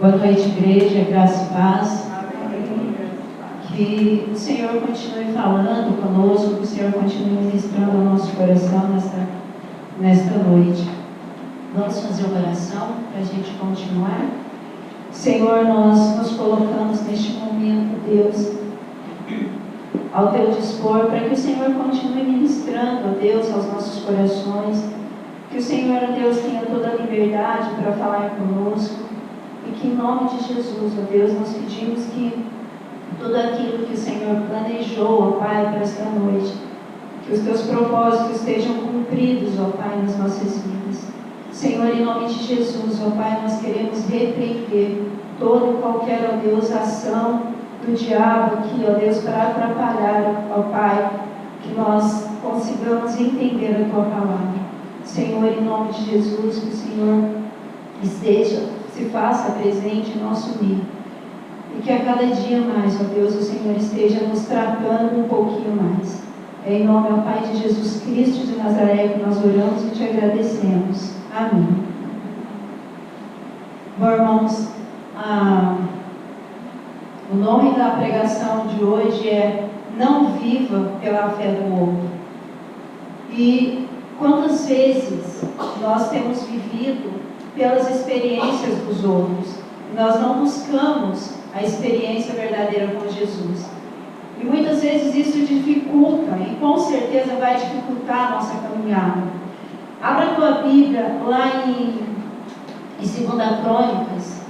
Boa noite, igreja, graça e paz. Que o Senhor continue falando conosco, que o Senhor continue ministrando ao nosso coração nesta noite. Vamos fazer uma oração para a gente continuar. Senhor, nós nos colocamos neste momento, Deus, ao teu dispor, para que o Senhor continue ministrando, ó Deus, aos nossos corações. Que o Senhor, ó Deus, tenha toda a liberdade para falar conosco. E que em nome de Jesus, ó Deus, nós pedimos que tudo aquilo que o Senhor planejou, ó Pai, para esta noite, que os teus propósitos estejam cumpridos, ó Pai, nas nossas vidas. Senhor, em nome de Jesus, ó Pai, nós queremos repreender toda e qualquer, ó Deus, ação do diabo aqui, ó Deus, para atrapalhar, ó Pai, que nós consigamos entender a tua palavra. Senhor, em nome de Jesus, que o Senhor se faça presente em nosso meio. E que a cada dia mais, ó Deus, o Senhor esteja nos tratando um pouquinho mais. É em nome, ó Pai, de Jesus Cristo de Nazaré que nós oramos e te agradecemos. Amém. Bom, irmãos, o nome da pregação de hoje é Não Viva pela Fé do Outro. E quantas vezes nós temos vivido pelas experiências dos outros? Nós não buscamos a experiência verdadeira com Jesus. E muitas vezes isso dificulta, e com certeza vai dificultar a nossa caminhada. Abra a tua Bíblia lá em 2 Crônicas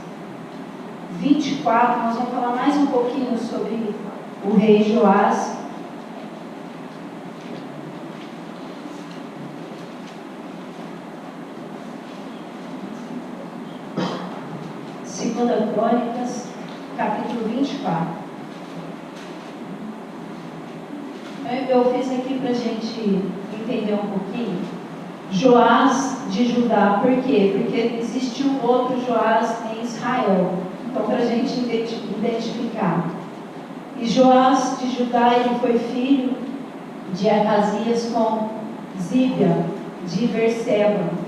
24, nós vamos falar mais um pouquinho sobre o rei Joás. Segunda Crônicas, capítulo 24. Eu fiz aqui para a gente entender um pouquinho. Joás de Judá, por quê? Porque existe um outro Joás em Israel. Então, para a gente identificar. E Joás de Judá, ele foi filho de Acasias com Zíbia de Berseba.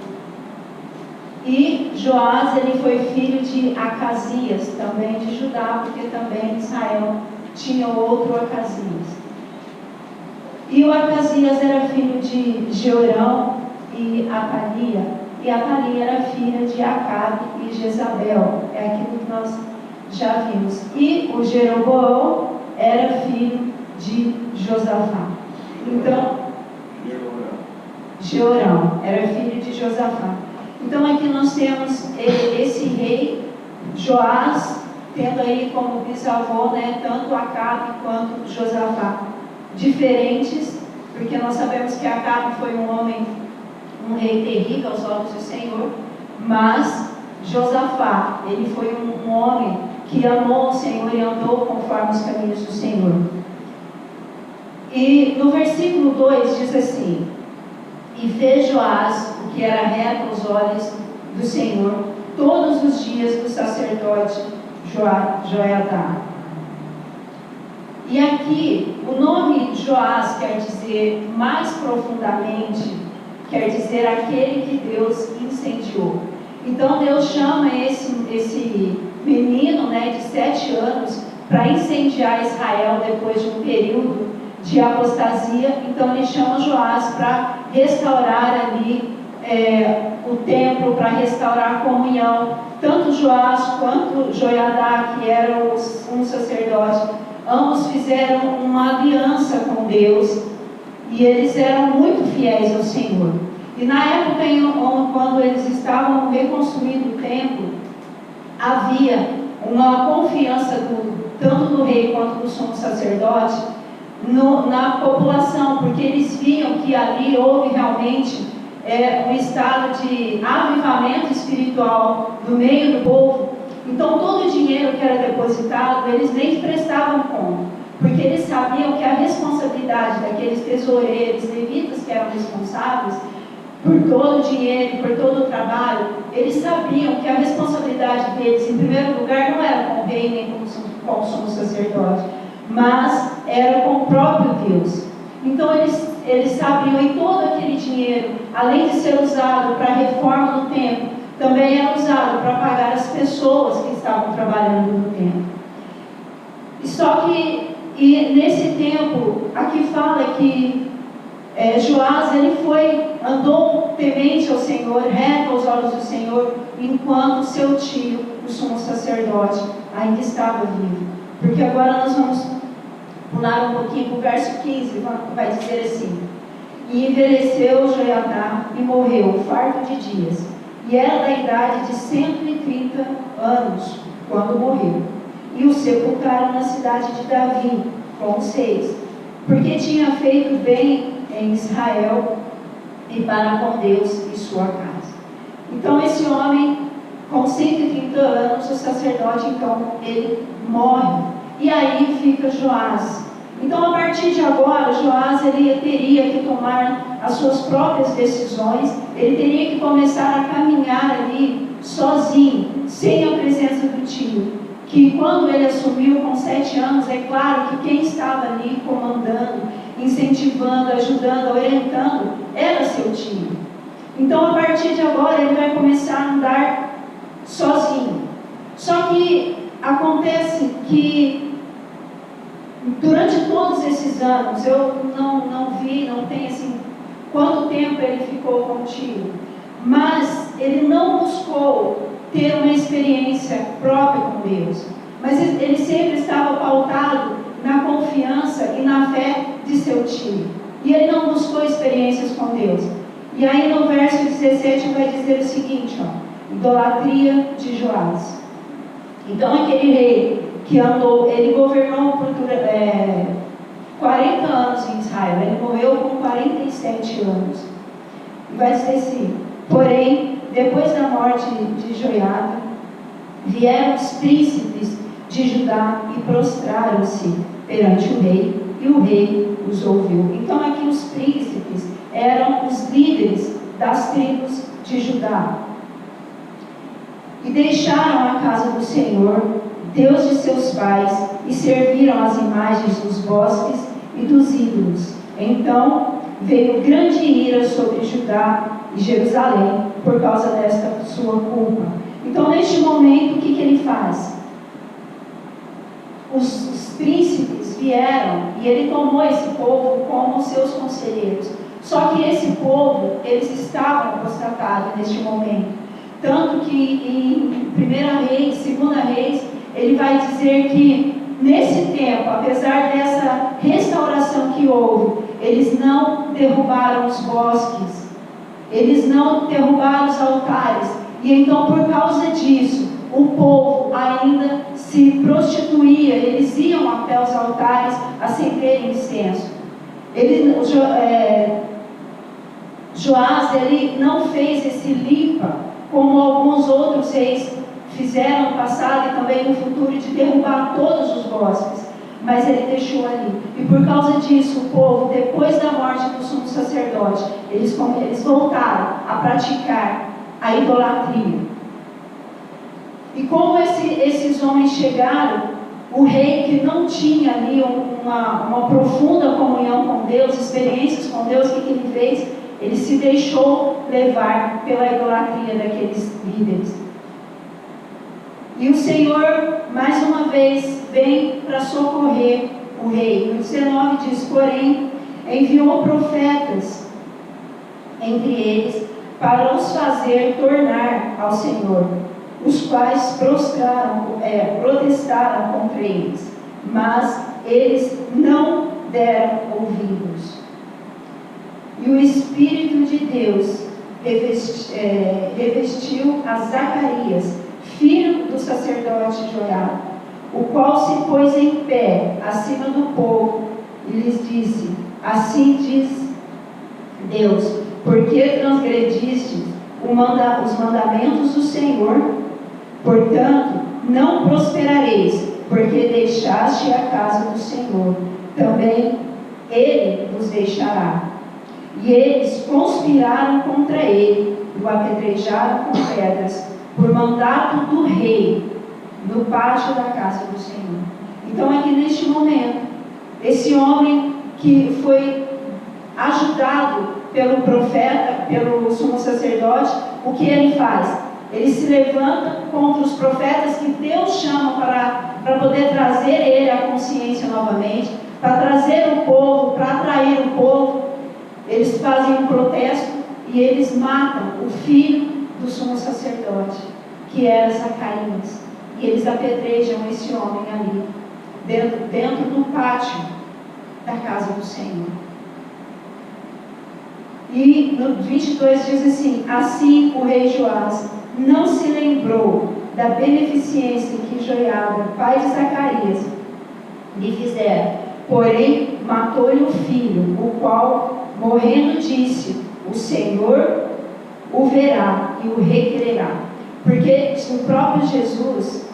E Joás, ele foi filho de Acasias, também de Judá, porque também em Israel tinha outro Acasias. E o Acasias era filho de Jeorão e Atalia. E Atalia era filha de Acabe e Jezabel. É aquilo que nós já vimos. E o Jeroboão era filho de Josafá. Então, Jeorão era filho de Josafá. Então aqui nós temos esse rei, Joás, tendo aí como bisavô, né, tanto Acabe quanto Josafá. Diferentes, porque nós sabemos que Acabe foi um rei terrível aos olhos do Senhor, mas Josafá, ele foi um homem que amou o Senhor e andou conforme os caminhos do Senhor. E no versículo 2 diz assim: E fez Joás o que era reto aos olhos do Senhor todos os dias do sacerdote Joiadá. E aqui o nome Joás quer dizer mais profundamente, quer dizer aquele que Deus incendiou. Então Deus chama esse menino, né, de 7 anos para incendiar Israel depois de um período de apostasia. Então ele chama Joás para restaurar ali o templo, para restaurar a comunhão. Tanto Joás quanto Joiadá, que era um sacerdote, ambos fizeram uma aliança com Deus e eles eram muito fiéis ao Senhor. E na época quando eles estavam reconstruindo o templo, havia uma confiança tanto do rei quanto do sumo sacerdote na população, porque eles viam que ali houve realmente um estado de avivamento espiritual no meio do povo. Então todo o dinheiro que era depositado, eles nem prestavam conta, porque eles sabiam que a responsabilidade daqueles tesoureiros, levitas que eram responsáveis por todo o dinheiro, por todo o trabalho, eles sabiam que a responsabilidade deles, em primeiro lugar, não era com o rei nem com o sumo sacerdote, mas era com o próprio Deus. Então eles sabiam, e todo aquele dinheiro, além de ser usado para a reforma do templo, também era usado para pagar as pessoas que estavam trabalhando no templo. E só que, nesse tempo, aqui fala que Joás, ele andou temente ao Senhor, reto aos olhos do Senhor, enquanto seu tio, o sumo sacerdote, ainda estava vivo. Porque agora nós vamos pular um pouquinho para o verso 15, vai dizer assim: e envelheceu Joiadá e morreu, farto de dias, e era da idade de 130 anos, quando morreu. E o sepultaram na cidade de Davi, com os reis, porque tinha feito bem em Israel e para com Deus e sua casa. Então esse homem, com 130 anos, o sacerdote, então, ele morre. E aí fica Joás. Então, a partir de agora, Joás, ele teria que tomar as suas próprias decisões, ele teria que começar a caminhar ali sozinho, sem a presença do tio. Que quando ele assumiu com 7 anos, é claro que quem estava ali comandando, incentivando, ajudando, orientando, era seu tio. Então, a partir de agora, ele vai começar a andar sozinho. Só que acontece que durante todos esses anos, eu não vi, não tem assim, quanto tempo ele ficou com o tio, mas ele não buscou ter uma experiência própria com Deus, mas ele sempre estava pautado na confiança e na fé de seu tio, e ele não buscou experiências com Deus. E aí no verso 17 vai dizer o seguinte, idolatria de Joás. Então aquele rei que andou, ele governou por 40 anos em Israel, ele morreu com 47 anos. E vai dizer assim: porém, depois da morte de Joiada, vieram os príncipes de Judá e prostraram-se perante o rei, e o rei os ouviu. Então aqui os príncipes eram os líderes das tribos de Judá. E deixaram a casa do Senhor, Deus de seus pais, e serviram as imagens dos bosques e dos ídolos. Então veio grande ira sobre Judá e Jerusalém por causa desta sua culpa. Então, neste momento, o que ele faz? Os príncipes vieram e ele tomou esse povo como seus conselheiros. Só que esse povo, eles estavam apostatados neste momento. Tanto que em 1 Reis, 2 Reis, ele vai dizer que nesse tempo, apesar dessa restauração que houve, eles não derrubaram os bosques, eles não derrubaram os altares, e então por causa disso, o povo ainda se prostituía, eles iam até os altares acender incenso. Joás, ele não fez esse limpa, como alguns outros reis fizeram no passado e também no futuro, de derrubar todos os bosques, mas ele deixou ali. E por causa disso, o povo, depois da morte do sumo sacerdote, eles voltaram a praticar a idolatria. E como esses homens chegaram, o rei, que não tinha ali uma profunda comunhão com Deus, experiências com Deus, o que ele fez? Ele se deixou levar pela idolatria daqueles líderes. E o Senhor, mais uma vez, vem para socorrer o rei. No 19 diz: porém, enviou profetas entre eles para os fazer tornar ao Senhor, os quais protestaram contra eles, mas eles não deram ouvidos. E o Espírito de Deus revestiu a Zacarias, filho do sacerdote Joiada, o qual se pôs em pé acima do povo e lhes disse: assim diz Deus, porque transgredistes os mandamentos do Senhor, portanto não prosperareis, porque deixaste a casa do Senhor, também ele vos deixará. E eles conspiraram contra ele, o apedrejaram com pedras, por mandato do rei, no pátio da casa do Senhor. Então aqui neste momento, esse homem que foi ajudado pelo profeta, pelo sumo sacerdote, o que ele faz? ele se levanta contra os profetas que Deus chama para poder trazer ele à consciência novamente, para trazer o povo, para atrair o povo. Eles fazem um protesto e eles matam o filho do sumo sacerdote, que era Zacarias. E eles apedrejam esse homem ali, dentro do pátio da casa do Senhor. E no 22 diz assim: assim o rei Joás não se lembrou da beneficência que Joiada, pai de Zacarias, lhe fizera, porém matou-lhe o filho, o qual, morrendo, disse: o Senhor o verá e o requererá. Porque o próprio Jesus,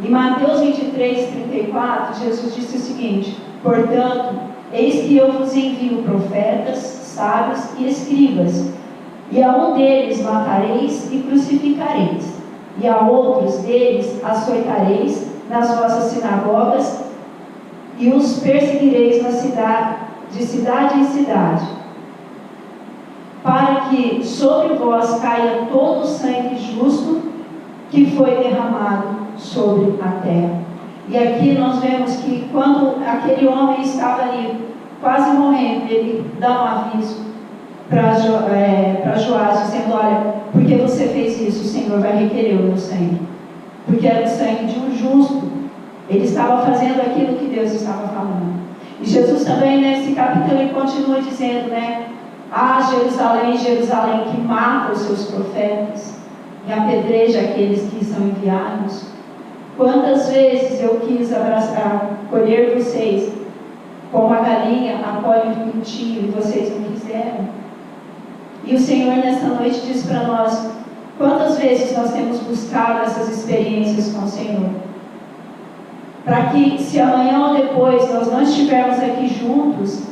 em Mateus 23, 34, Jesus disse o seguinte: portanto, eis que eu vos envio profetas, sábios e escribas, e a um deles matareis e crucificareis, e a outros deles açoitareis nas vossas sinagogas, e os perseguireis de cidade em cidade, para que sobre vós caia todo o sangue justo que foi derramado sobre a terra. E aqui nós vemos que quando aquele homem estava ali, quase morrendo, ele dá um aviso para Joás, dizendo: olha, porque você fez isso, o Senhor vai requerer o meu sangue. Porque era o sangue de um justo. Ele estava fazendo aquilo que Deus estava falando. E Jesus também, nesse capítulo, ele continua dizendo, né? Ah, Jerusalém, Jerusalém, que mata os seus profetas e apedreja aqueles que são enviados. Quantas vezes eu quis acolher vocês, como a galinha acolhe o pintinho, e vocês não quiseram. E o Senhor nessa noite diz para nós: quantas vezes nós temos buscado essas experiências com o Senhor? Para que, se amanhã ou depois nós não estivermos aqui juntos,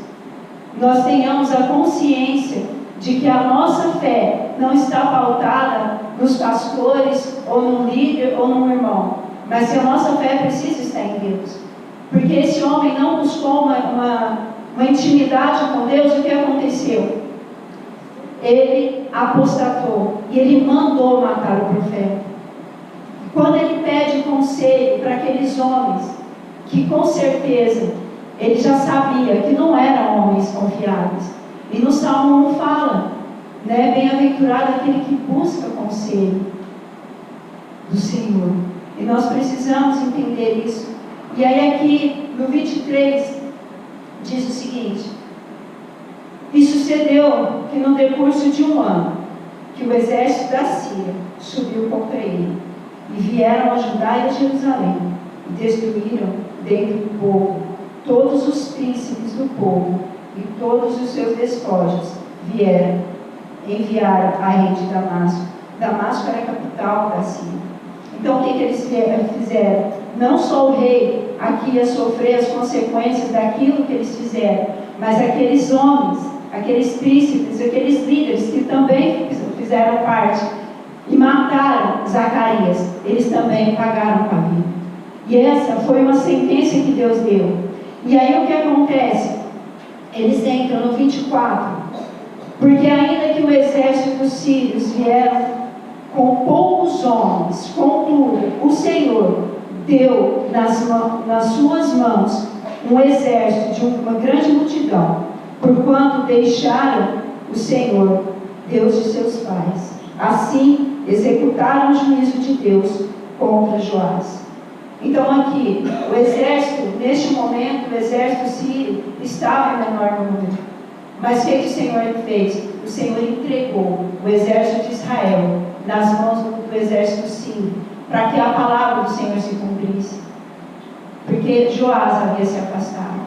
nós tenhamos a consciência de que a nossa fé não está pautada nos pastores, ou num líder, ou num irmão, mas que a nossa fé precisa estar em Deus. Porque esse homem não buscou uma intimidade com Deus. O que aconteceu? Ele apostatou e ele mandou matar o profeta. Quando ele pede conselho para aqueles homens, que com certeza ele já sabia que não eram homens confiáveis. E no Salmo 1 fala, né, bem-aventurado aquele que busca conselho do Senhor. E nós precisamos entender isso. E aí aqui no 23 diz o seguinte: e sucedeu que no decurso de um ano, que o exército da Síria subiu contra ele, e vieram a Judá e a Jerusalém, e destruíram dentro do povo todos os príncipes do povo, e todos os seus despojos enviaram a rei de Damasco. Damasco era a capital da Síria. Então o que eles fizeram? Não só o rei aqui ia sofrer as consequências daquilo que eles fizeram, mas aqueles homens, aqueles príncipes, aqueles líderes que também fizeram parte e mataram Zacarias, eles também pagaram com a vida. E essa foi uma sentença que Deus deu. E aí o que acontece? Eles entram no 24, porque ainda que o exército dos sírios vieram com poucos homens, contudo, o Senhor deu nas suas mãos um exército de uma grande multidão, porquanto deixaram o Senhor, Deus de seus pais. Assim, executaram o juízo de Deus contra Joás. Então aqui, o exército, neste momento, o exército sírio estava em menor número. Mas o que o Senhor fez? O Senhor entregou o exército de Israel nas mãos do exército sírio, para que a palavra do Senhor se cumprisse. Porque Joás havia se afastado.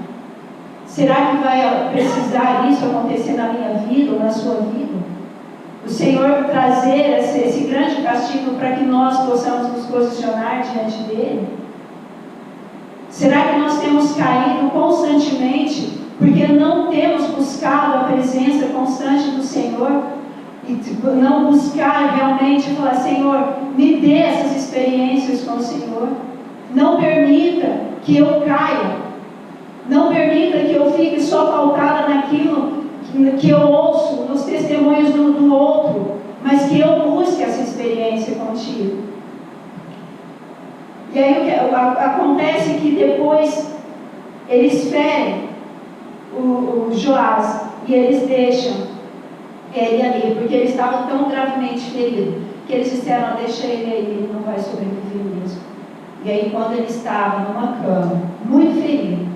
Será que vai precisar isso acontecer na minha vida ou na sua vida? O Senhor trazer esse grande castigo para que nós possamos nos posicionar diante dele? Será que nós temos caído constantemente porque não temos buscado a presença constante do Senhor? E não buscar realmente falar: Senhor, me dê essas experiências com o Senhor. Não permita que eu caia. Não permita que eu fique só pautada naquilo que eu ouço, nos testemunhos do outro, mas que eu busque essa experiência contigo. E aí acontece que depois eles ferem o Joás e eles deixam ele ali, porque ele estava tão gravemente ferido, que eles disseram, deixa ele aí, ele não vai sobreviver mesmo. E aí quando ele estava numa cama, muito ferido,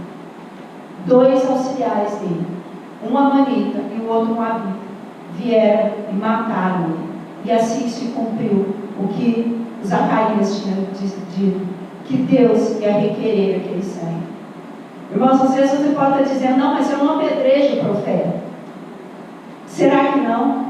2 auxiliares dele, um amanita e o outro moabita, vieram e mataram ele. E assim se cumpriu o que Zacarias tinha dito, que Deus ia requerer aquele sangue. Irmãos, às vezes você pode estar dizendo, não, mas eu não apedrejo o profeta. Será que não?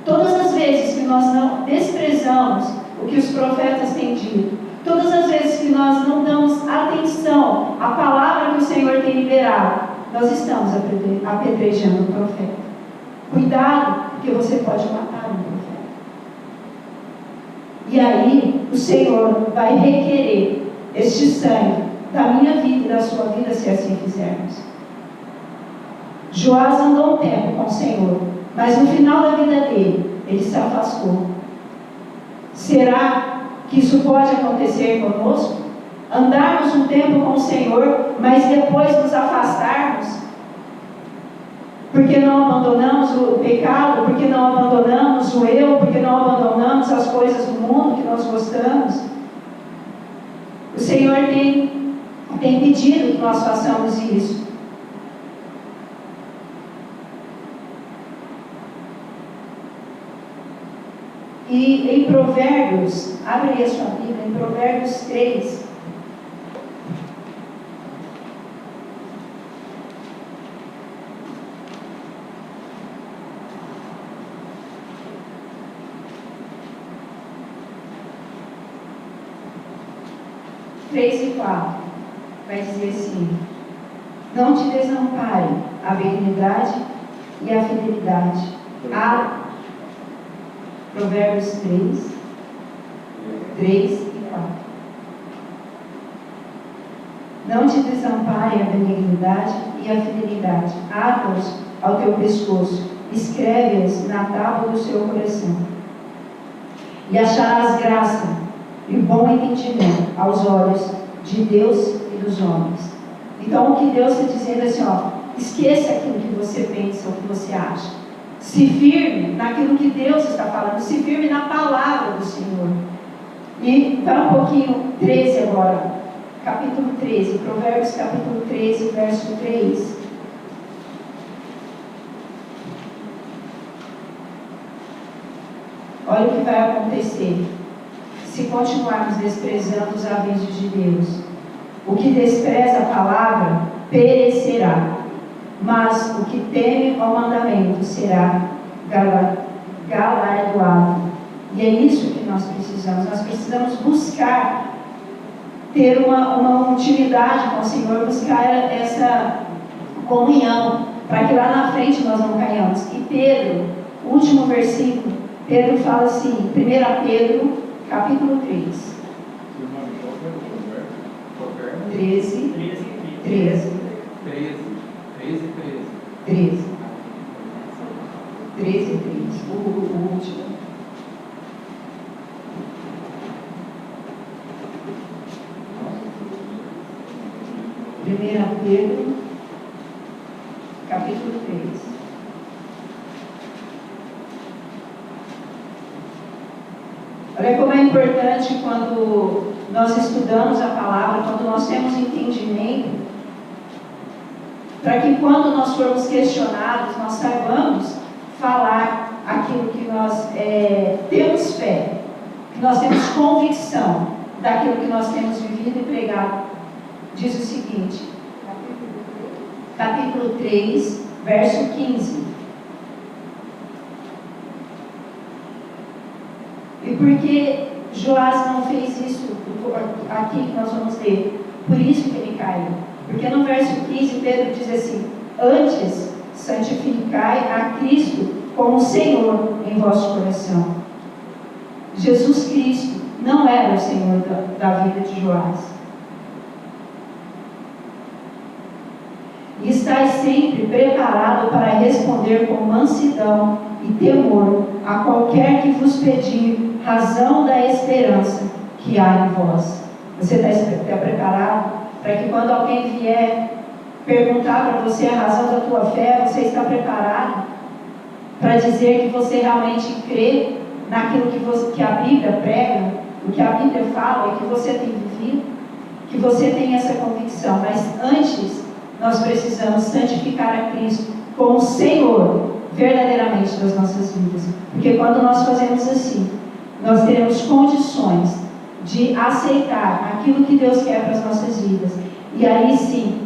Todas as vezes que nós não desprezamos o que os profetas têm dito, todas as vezes que nós não damos atenção à palavra que o Senhor tem liberado, nós estamos apedrejando o profeta. Cuidado, porque você pode matar um profeta. E aí, o Senhor vai requerer este sangue da minha vida e da sua vida, se assim fizermos. Joás andou um tempo com o Senhor, mas no final da vida dele, ele se afastou. Será que isso pode acontecer conosco? Andarmos um tempo com o Senhor, mas depois nos afastarmos? Porque não abandonamos o pecado, porque não abandonamos o eu, porque não abandonamos as coisas do mundo que nós gostamos? O Senhor tem pedido que nós façamos isso. E em Provérbios, abre aí a sua Bíblia, em Provérbios 3. E 4, vai dizer assim: não te desampare a benignidade e a fidelidade. Provérbios 3 e 4. Não te desampare a benignidade e a fidelidade. Ata-os ao teu pescoço, escreve-as na tábua do seu coração. E acharás graça e bom entendimento aos olhos de Deus e dos homens. Então, o que Deus está dizendo é assim, esqueça aquilo que você pensa, o que você acha. Se firme naquilo que Deus está falando, se firme na palavra do Senhor. E para um pouquinho, 13 agora, capítulo 13, Provérbios capítulo 13, verso 3. Olha o que vai acontecer se continuarmos desprezando os avisos de Deus. O que despreza a palavra perecerá, mas o que teme ao mandamento será galardoado. E é isso que nós precisamos. Nós precisamos buscar ter uma intimidade com o Senhor, buscar essa comunhão, para que lá na frente nós não caiamos. E Pedro, o último versículo, Pedro fala assim, 1 Pedro, capítulo 3. 13. 13 e 3, o último. Primeira Pedro, capítulo 3. Olha como é importante quando nós estudamos a palavra, quando nós temos entendimento, para que quando nós formos questionados, nós saibamos falar aquilo que nós temos fé, que nós temos convicção daquilo que nós temos vivido e pregado. Diz o seguinte, capítulo 3, verso 15. E porque Joás não fez isso aqui que nós vamos ler, por isso que ele caiu. Porque no verso 15 Pedro diz assim: antes santificai a Cristo como Senhor em vosso coração. Jesus Cristo não era o Senhor da vida de Joás. E estai sempre preparado para responder com mansidão e temor a qualquer que vos pedir razão da esperança que há em vós. Você está preparado para que quando alguém vier perguntar para você a razão da tua fé, você está preparado para dizer que você realmente crê naquilo que a Bíblia prega, o que a Bíblia fala e que você tem vivido? Que você tem essa convicção. Mas antes, nós precisamos santificar a Cristo como Senhor verdadeiramente das nossas vidas. Porque quando nós fazemos assim, nós teremos condições de aceitar aquilo que Deus quer para as nossas vidas. E aí sim,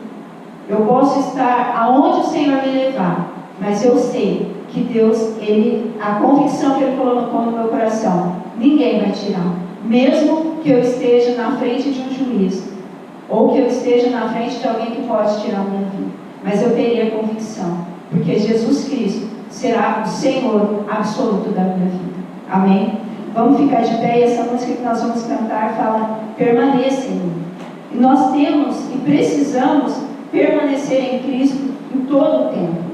eu posso estar aonde o Senhor me levar, mas eu sei que Deus, a convicção que Ele colocou no meu coração, ninguém vai tirar. Mesmo que eu esteja na frente de um juiz, ou que eu esteja na frente de alguém que pode tirar a minha vida, mas eu teria convicção, porque Jesus Cristo será o Senhor absoluto da minha vida. Amém? Vamos ficar de pé, e essa música que nós vamos cantar fala: permaneça em mim. E nós temos e precisamos permanecer em Cristo em todo o tempo.